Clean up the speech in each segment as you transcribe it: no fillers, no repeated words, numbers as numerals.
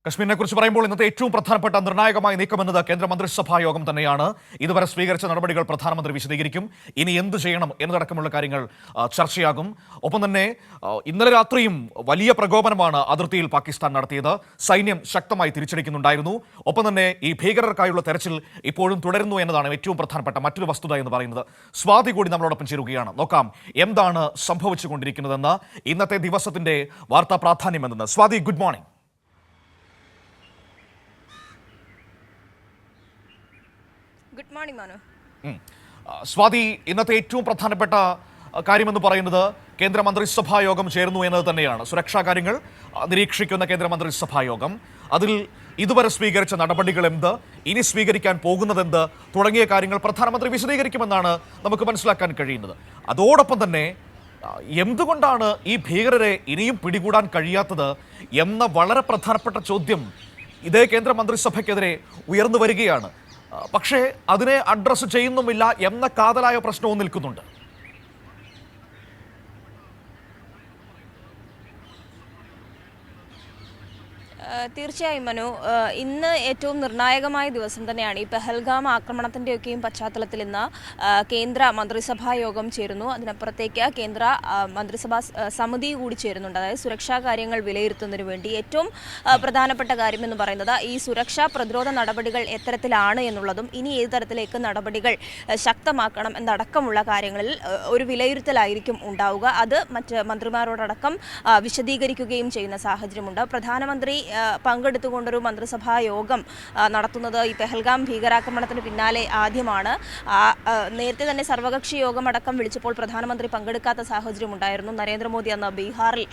കശ്മീരിനെ കുറിച്ച് പറയുമ്പോൾ ഇന്നത്തെ ഏറ്റവും പ്രധാനപ്പെട്ട നിർണായകമായ നീക്കമെന്നത് കേന്ദ്ര മന്ത്രിസഭാ യോഗം തന്നെയാണ്. ഇതുവരെ സ്വീകരിച്ച നടപടികൾ പ്രധാനമന്ത്രി വിശദീകരിക്കും. ഇനി എന്തു ചെയ്യണം എന്നതടക്കമുള്ള കാര്യങ്ങൾ ചർച്ചയാകും. ഒപ്പം തന്നെ ഇന്നലെ രാത്രിയും വലിയ പ്രകോപനമാണ് അതിർത്തിയിൽ പാകിസ്ഥാൻ നടത്തിയത്. സൈന്യം ശക്തമായി തിരിച്ചടിക്കുന്നുണ്ടായിരുന്നു. ഒപ്പം തന്നെ ഈ ഭീകരർക്കായുള്ള തെരച്ചിൽ ഇപ്പോഴും തുടരുന്നു എന്നതാണ് ഏറ്റവും പ്രധാനപ്പെട്ട മറ്റൊരു വസ്തുത എന്ന് പറയുന്നത്. സ്വാതി കൂടി നമ്മളോടൊപ്പം ചേരുകയാണ്. നോക്കാം എന്താണ് സംഭവിച്ചുകൊണ്ടിരിക്കുന്നതെന്ന്, ഇന്നത്തെ ദിവസത്തിന്റെ വാർത്താ പ്രാധാന്യം എന്തെന്ന്. Swathi, good morning. Good morning Manu. Swathi, ഇന്നത്തെ ഏറ്റവും പ്രധാനപ്പെട്ട കാര്യമെന്ന് പറയുന്നത് കേന്ദ്ര മന്ത്രിസഭാ യോഗം ചേർന്നു എന്നത് തന്നെയാണ്. സുരക്ഷാ കാര്യങ്ങൾ നിരീക്ഷിക്കുന്ന കേന്ദ്ര മന്ത്രിസഭാ യോഗം, അതിൽ ഇതുവരെ സ്വീകരിച്ച നടപടികൾ എന്ത്, ഇനി സ്വീകരിക്കാൻ പോകുന്നതെന്ത് തുടങ്ങിയ കാര്യങ്ങൾ പ്രധാനമന്ത്രി വിശദീകരിക്കുമെന്നാണ് നമുക്ക് മനസ്സിലാക്കാൻ കഴിയുന്നത്. അതോടൊപ്പം തന്നെ എന്തുകൊണ്ടാണ് ഈ ഭീകരരെ ഇനിയും പിടികൂടാൻ കഴിയാത്തത് എന്ന വളരെ പ്രധാനപ്പെട്ട ചോദ്യം ഇതേ കേന്ദ്ര മന്ത്രിസഭയ്ക്കെതിരെ ഉയർന്നു വരികയാണ്. പക്ഷേ അതിനെ അഡ്രസ്സ് ചെയ്യുന്നുമില്ല എന്ന കാതലായ പ്രശ്നവും നിൽക്കുന്നുണ്ട്. തീർച്ചയായും മനു, ഇന്ന് ഏറ്റവും നിർണായകമായ ദിവസം തന്നെയാണ്. ഈ പെഹൽഗാം ആക്രമണത്തിൻ്റെയൊക്കെയും പശ്ചാത്തലത്തിൽ ഇന്ന് കേന്ദ്ര മന്ത്രിസഭാ യോഗം ചേരുന്നു. അതിനപ്പുറത്തേക്ക് കേന്ദ്ര മന്ത്രിസഭാ സമിതി കൂടി ചേരുന്നുണ്ട്. അതായത് സുരക്ഷാ കാര്യങ്ങൾ വിലയിരുത്തുന്നതിന് വേണ്ടി ഏറ്റവും പ്രധാനപ്പെട്ട കാര്യമെന്ന് പറയുന്നത് ഈ സുരക്ഷാ പ്രതിരോധ നടപടികൾ എത്തരത്തിലാണ് എന്നുള്ളതും ഇനി ഏത് തരത്തിലേക്ക് നടപടികൾ ശക്തമാക്കണം എന്നടക്കമുള്ള കാര്യങ്ങളിൽ ഒരു വിലയിരുത്തലായിരിക്കും ഉണ്ടാവുക. അത് മറ്റ് മന്ത്രിമാരോടടക്കം വിശദീകരിക്കുകയും ചെയ്യുന്ന സാഹചര്യമുണ്ട്. പ്രധാനമന്ത്രി പങ്കെടുത്തുകൊണ്ടൊരു മന്ത്രിസഭാ യോഗം നടത്തുന്നത് ഈ പെഹൽഗാം ഭീകരാക്രമണത്തിന് പിന്നാലെ ആദ്യമാണ്. നേരത്തെ തന്നെ സർവകക്ഷി യോഗം അടക്കം വിളിച്ചപ്പോൾ പ്രധാനമന്ത്രി പങ്കെടുക്കാത്ത സാഹചര്യം ഉണ്ടായിരുന്നു. നരേന്ദ്രമോദി അന്ന് ബീഹാറിൽ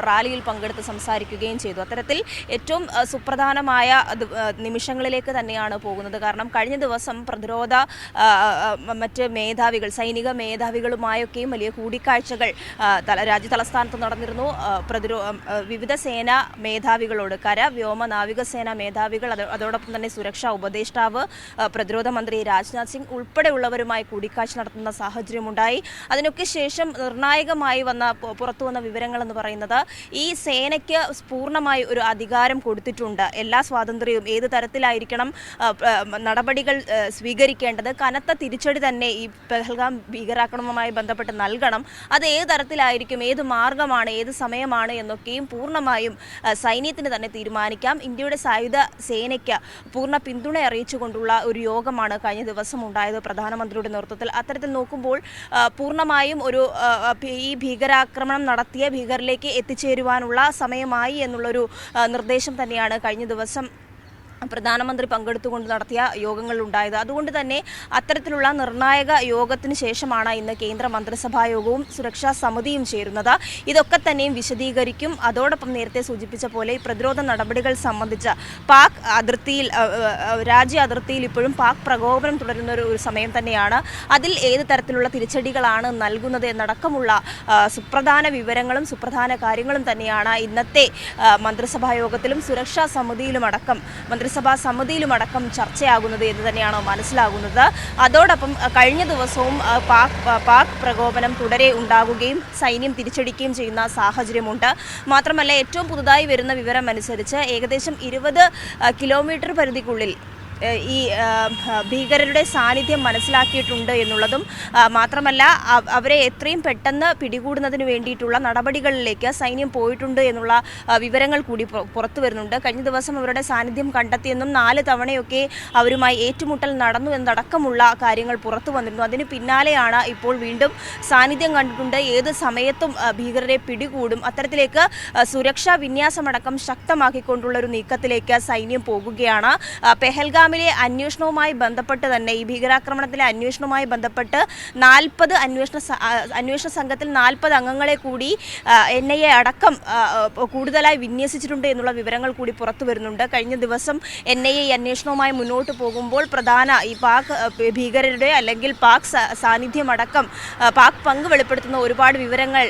റാലിയിൽ പങ്കെടുത്ത് സംസാരിക്കുകയും ചെയ്തു. അത്തരത്തിൽ ഏറ്റവും സുപ്രധാനമായ നിമിഷങ്ങളിലേക്ക് തന്നെയാണ് പോകുന്നത്. കാരണം കഴിഞ്ഞ ദിവസം പ്രതിരോധ മറ്റ് മേധാവികൾ, സൈനിക മേധാവികളുമായൊക്കെയും വലിയ കൂടിക്കാഴ്ചകൾ രാജ്യ തലസ്ഥാനത്ത് നടന്നിരുന്നു. വിവിധ സേനാ മേധാവികളോട്, കര, വ്യോമ, നാവികസേന മേധാവികൾ, അതോടൊപ്പം തന്നെ സുരക്ഷാ ഉപദേഷ്ടാവ്, പ്രതിരോധ മന്ത്രി രാജ്നാഥ് സിംഗ് ഉൾപ്പെടെയുള്ളവരുമായി കൂടിക്കാഴ്ച നടത്തുന്ന സാഹചര്യമുണ്ടായി. അതിനൊക്കെ ശേഷം നിർണായകമായി പുറത്തു വന്ന വിവരങ്ങൾ എന്ന് പറയുന്നത് ഈ സേനയ്ക്ക് പൂർണ്ണമായി ഒരു അധികാരം കൊടുത്തിട്ടുണ്ട്. എല്ലാ സ്വാതന്ത്ര്യവും ഏത് തരത്തിലായിരിക്കണം നടപടികൾ സ്വീകരിക്കേണ്ടത്, കനത്ത തിരിച്ചടി തന്നെ ഈ പെഹൽഗാം ഭീകരാക്രമണവുമായി ബന്ധപ്പെട്ട് നൽകണം. അത് ഏത് തരത്തിലായിരിക്കും, ഏത് മാർഗമാണ്, ഏത് സമയമാണ് എന്നൊക്കെയും പൂർണ്ണമായും സൈന്യത്തിന് തന്നെ തീരുമാനിക്കാം. ഇന്ത്യയുടെ സായുധ സേനയ്ക്ക് പൂർണ്ണ പിന്തുണ അറിയിച്ചുകൊണ്ടുള്ള ഒരു യോഗമാണ് കഴിഞ്ഞ ദിവസം ഉണ്ടായത് പ്രധാനമന്ത്രിയുടെ നേതൃത്വത്തിൽ. അത്തരത്തിൽ നോക്കുമ്പോൾ പൂർണ്ണമായും ഈ ഭീകരാക്രമണം നടത്തിയ ഭീകരരിലേക്ക് എത്തിച്ചേരുവാനുള്ള സമയമായി എന്നുള്ളൊരു നിർദ്ദേശം തന്നെയാണ് കഴിഞ്ഞ ദിവസം പ്രധാനമന്ത്രി പങ്കെടുത്തുകൊണ്ട് നടത്തിയ യോഗങ്ങളിലുണ്ടായത്. അതുകൊണ്ട് തന്നെ അത്തരത്തിലുള്ള നിർണായക യോഗത്തിന് ശേഷമാണ് ഇന്ന് കേന്ദ്ര മന്ത്രിസഭാ യോഗവും സുരക്ഷാ സമിതിയും ചേരുന്നത്. ഇതൊക്കെ തന്നെയും വിശദീകരിക്കും. അതോടൊപ്പം നേരത്തെ സൂചിപ്പിച്ച പോലെ ഈ പ്രതിരോധ നടപടികൾ സംബന്ധിച്ച് പാക് അതിർത്തിയിൽ, രാജ്യ അതിർത്തിയിൽ ഇപ്പോഴും പാക് പ്രകോപനം തുടരുന്ന ഒരു സമയം തന്നെയാണ്. അതിൽ ഏത് തരത്തിലുള്ള തിരിച്ചടികളാണ് നൽകുന്നത് എന്നടക്കമുള്ള സുപ്രധാന വിവരങ്ങളും സുപ്രധാന കാര്യങ്ങളും തന്നെയാണ് ഇന്നത്തെ മന്ത്രിസഭാ യോഗത്തിലും സുരക്ഷാ സമിതിയിലുമടക്കം സമിതിയിലുമടക്കം ചർച്ചയാകുന്നത് എന്ന് തന്നെയാണ് മനസ്സിലാകുന്നത്. അതോടൊപ്പം കഴിഞ്ഞ ദിവസവും പാക് പ്രകോപനം തുടരെ ഉണ്ടാകുകയും സൈന്യം തിരിച്ചടിക്കുകയും ചെയ്യുന്ന സാഹചര്യമുണ്ട്. മാത്രമല്ല, ഏറ്റവും പുതുതായി വരുന്ന വിവരം അനുസരിച്ച് ഏകദേശം 20 കിലോമീറ്റർ പരിധിക്കുള്ളിൽ ഈ ഭീകരരുടെ സാന്നിധ്യം മനസ്സിലാക്കിയിട്ടുണ്ട് എന്നുള്ളതും മാത്രമല്ല അവരെ എത്രയും പെട്ടെന്ന് പിടികൂടുന്നതിന് വേണ്ടിയിട്ടുള്ള നടപടികളിലേക്ക് സൈന്യം പോയിട്ടുണ്ട് എന്നുള്ള വിവരങ്ങൾ കൂടി പുറത്തു വരുന്നുണ്ട്. കഴിഞ്ഞ ദിവസം അവരുടെ സാന്നിധ്യം കണ്ടെത്തിയെന്നും 4 തവണയൊക്കെ അവരുമായി ഏറ്റുമുട്ടൽ നടന്നു എന്നടക്കമുള്ള കാര്യങ്ങൾ പുറത്തു വന്നിരുന്നു. അതിന് പിന്നാലെയാണ് ഇപ്പോൾ വീണ്ടും സാന്നിധ്യം കണ്ടിട്ടുണ്ട്, ഏത് സമയത്തും ഭീകരരെ പിടികൂടും, അത്തരത്തിലേക്ക് സുരക്ഷാ വിന്യാസമടക്കം ശക്തമാക്കിക്കൊണ്ടുള്ള ഒരു നീക്കത്തിലേക്ക് സൈന്യം പോകുകയാണ്. പെഹൽഗാം അന്വേഷണവുമായി ബന്ധപ്പെട്ട് തന്നെ, ഈ ഭീകരാക്രമണത്തിലെ അന്വേഷണവുമായി ബന്ധപ്പെട്ട് 40 അന്വേഷണ സംഘത്തിൽ 40 അംഗങ്ങളെ കൂടി NIA അടക്കം കൂടുതലായി വിന്യസിച്ചിട്ടുണ്ട് എന്നുള്ള വിവരങ്ങൾ കൂടി പുറത്തു വരുന്നുണ്ട്. കഴിഞ്ഞ ദിവസം NIA ഈ അന്വേഷണവുമായി മുന്നോട്ട് പോകുമ്പോൾ ഈ പാക് ഭീകരരുടെ അല്ലെങ്കിൽ പാക് സാന്നിധ്യമടക്കം പാക് പങ്ക് വെളിപ്പെടുത്തുന്ന ഒരുപാട് വിവരങ്ങൾ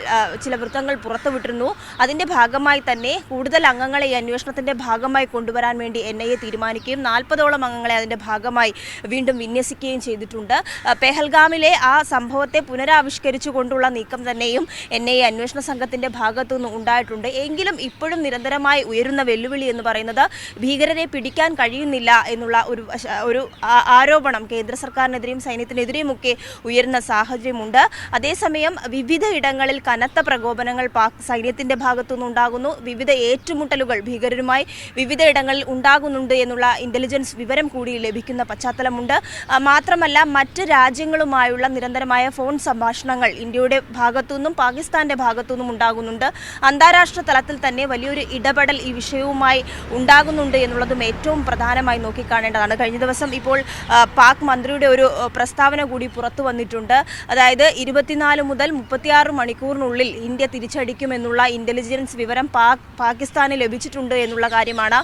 ചില വൃത്തങ്ങൾ പുറത്തുവിട്ടിരുന്നു. അതിൻ്റെ ഭാഗമായി തന്നെ കൂടുതൽ അംഗങ്ങളെ ഈ അന്വേഷണത്തിൻ്റെ ഭാഗമായി കൊണ്ടുവരാൻ വേണ്ടി NIA തീരുമാനിക്കുകയും 40ഓളം അംഗങ്ങളെ അതിൻ്റെ ഭാഗമായി വീണ്ടും വിന്യസിക്കുകയും ചെയ്തിട്ടുണ്ട്. പെഹൽഗാമിലെ ആ സംഭവത്തെ പുനരാവിഷ്കരിച്ചുകൊണ്ടുള്ള നീക്കം തന്നെയും NIA അന്വേഷണ സംഘത്തിൻ്റെ ഭാഗത്തുനിന്ന് ഉണ്ടായിട്ടുണ്ട്. എങ്കിലും ഇപ്പോഴും നിരന്തരമായി ഉയരുന്ന വെല്ലുവിളി എന്ന് പറയുന്നത് ഭീകരരെ പിടിക്കാൻ കഴിയുന്നില്ല എന്നുള്ള ഒരു ആരോപണം കേന്ദ്ര സർക്കാരിനെതിരെയും സൈന്യത്തിനെതിരെയുമൊക്കെ ഉയരുന്ന സാഹചര്യമുണ്ട്. അതേസമയം വിവിധ ഇടങ്ങളിൽ കനത്ത പ്രകോപനങ്ങൾ പാക് സൈന്യത്തിൻ്റെ ഭാഗത്തുനിന്നുണ്ടാകുന്നു. വിവിധ ഏറ്റുമുട്ടലുകൾ ഭീകരരുമായി വിവിധ ഇടങ്ങളിൽ ഉണ്ടാകുന്നുണ്ട് എന്നുള്ള ഇന്റലിജൻസ് വിവരം കൂടി ലഭിക്കുന്ന പശ്ചാത്തലമുണ്ട്. മാത്രമല്ല മറ്റ് രാജ്യങ്ങളുമായുള്ള നിരന്തരമായ ഫോൺ സംഭാഷണങ്ങൾ ഇന്ത്യയുടെ ഭാഗത്തുനിന്നും പാകിസ്ഥാന്റെ ഭാഗത്തുനിന്നും ഉണ്ടാകുന്നുണ്ട്. അന്താരാഷ്ട്ര തലത്തിൽ തന്നെ വലിയൊരു ഇടപെടൽ ഈ വിഷയവുമായി ഉണ്ടാകുന്നുണ്ട് എന്നുള്ളതും ഏറ്റവും പ്രധാനമായി നോക്കിക്കാണേണ്ടതാണ്. കഴിഞ്ഞ ദിവസം ഇപ്പോൾ പാക് മന്ത്രിയുടെ ഒരു പ്രസ്താവന കൂടി പുറത്തു വന്നിട്ടുണ്ട്. അതായത് 24 മുതൽ 36 മണിക്കൂറിനുള്ളിൽ ഇന്ത്യ തിരിച്ചടിക്കുമെന്നുള്ള ഇന്റലിജൻസ് വിവരം പാകിസ്ഥാന് ലഭിച്ചിട്ടുണ്ട് എന്നുള്ള കാര്യമാണ്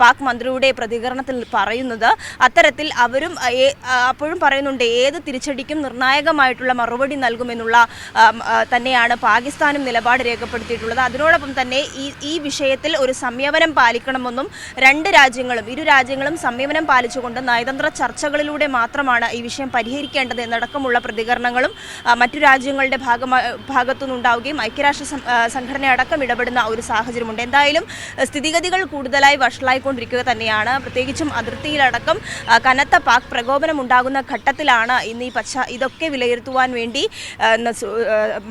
പാക് മന്ത്രിയുടെ പ്രതികരണത്തിൽ പറയുന്നത്. അത്തരത്തിൽ അവരും അപ്പോഴും പറയുന്നുണ്ട് ഏത് തിരിച്ചടിക്കും നിർണായകമായിട്ടുള്ള മറുപടി നൽകുമെന്നുള്ള തന്നെയാണ് പാകിസ്ഥാനും നിലപാട് രേഖപ്പെടുത്തിയിട്ടുള്ളത്. അതിനോടൊപ്പം തന്നെ ഈ വിഷയത്തിൽ ഒരു സംയമനം പാലിക്കണമെന്നും ഇരു രാജ്യങ്ങളും സംയമനം പാലിച്ചുകൊണ്ട് നയതന്ത്ര ചർച്ചകളിലൂടെ മാത്രമാണ് ഈ വിഷയം പരിഹരിക്കേണ്ടത് എന്നടക്കമുള്ള പ്രതികരണങ്ങളും മറ്റു രാജ്യങ്ങളുടെ ഭാഗത്തുനിന്നുണ്ടാവുകയും ഐക്യരാഷ്ട്ര സംഘടന അടക്കം ഇടപെടുന്ന ഒരു സാഹചര്യമുണ്ട്. എന്തായാലും സ്ഥിതിഗതികൾ കൂടുതലായി വഷളായിക്കൊണ്ടിരിക്കുക തന്നെയാണ്. പ്രത്യേകിച്ചും അതിർത്തിയിലടക്കം കനത്ത പാക് പ്രകോപനം ഉണ്ടാകുന്ന ഘട്ടത്തിലാണ് ഇന്ന് ഇതൊക്കെ വിലയിരുത്തുവാൻ വേണ്ടി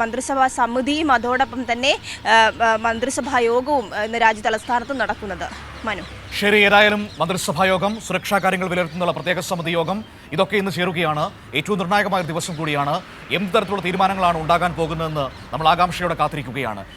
മന്ത്രിസഭാ സമിതിയും അതോടൊപ്പം തന്നെ മന്ത്രിസഭാ യോഗവും ഇന്ന് രാജ്യ തലസ്ഥാനത്ത് നടക്കുന്നത്. മനു, ശരി, ഏതായാലും മന്ത്രിസഭാ യോഗം, സുരക്ഷാ കാര്യങ്ങൾ വിലയിരുത്തുന്നുള്ള പ്രത്യേക സമിതി യോഗം ഇതൊക്കെ ഇന്ന് ചേരുകയാണ്. ഏറ്റവും നിർണായകമായ ദിവസം കൂടിയാണ്. എന്ത് തരത്തിലുള്ള തീരുമാനങ്ങളാണ് ഉണ്ടാകാൻ പോകുന്നതെന്ന് നമ്മൾ ആകാംക്ഷയോടെ കാത്തിരിക്കുകയാണ്.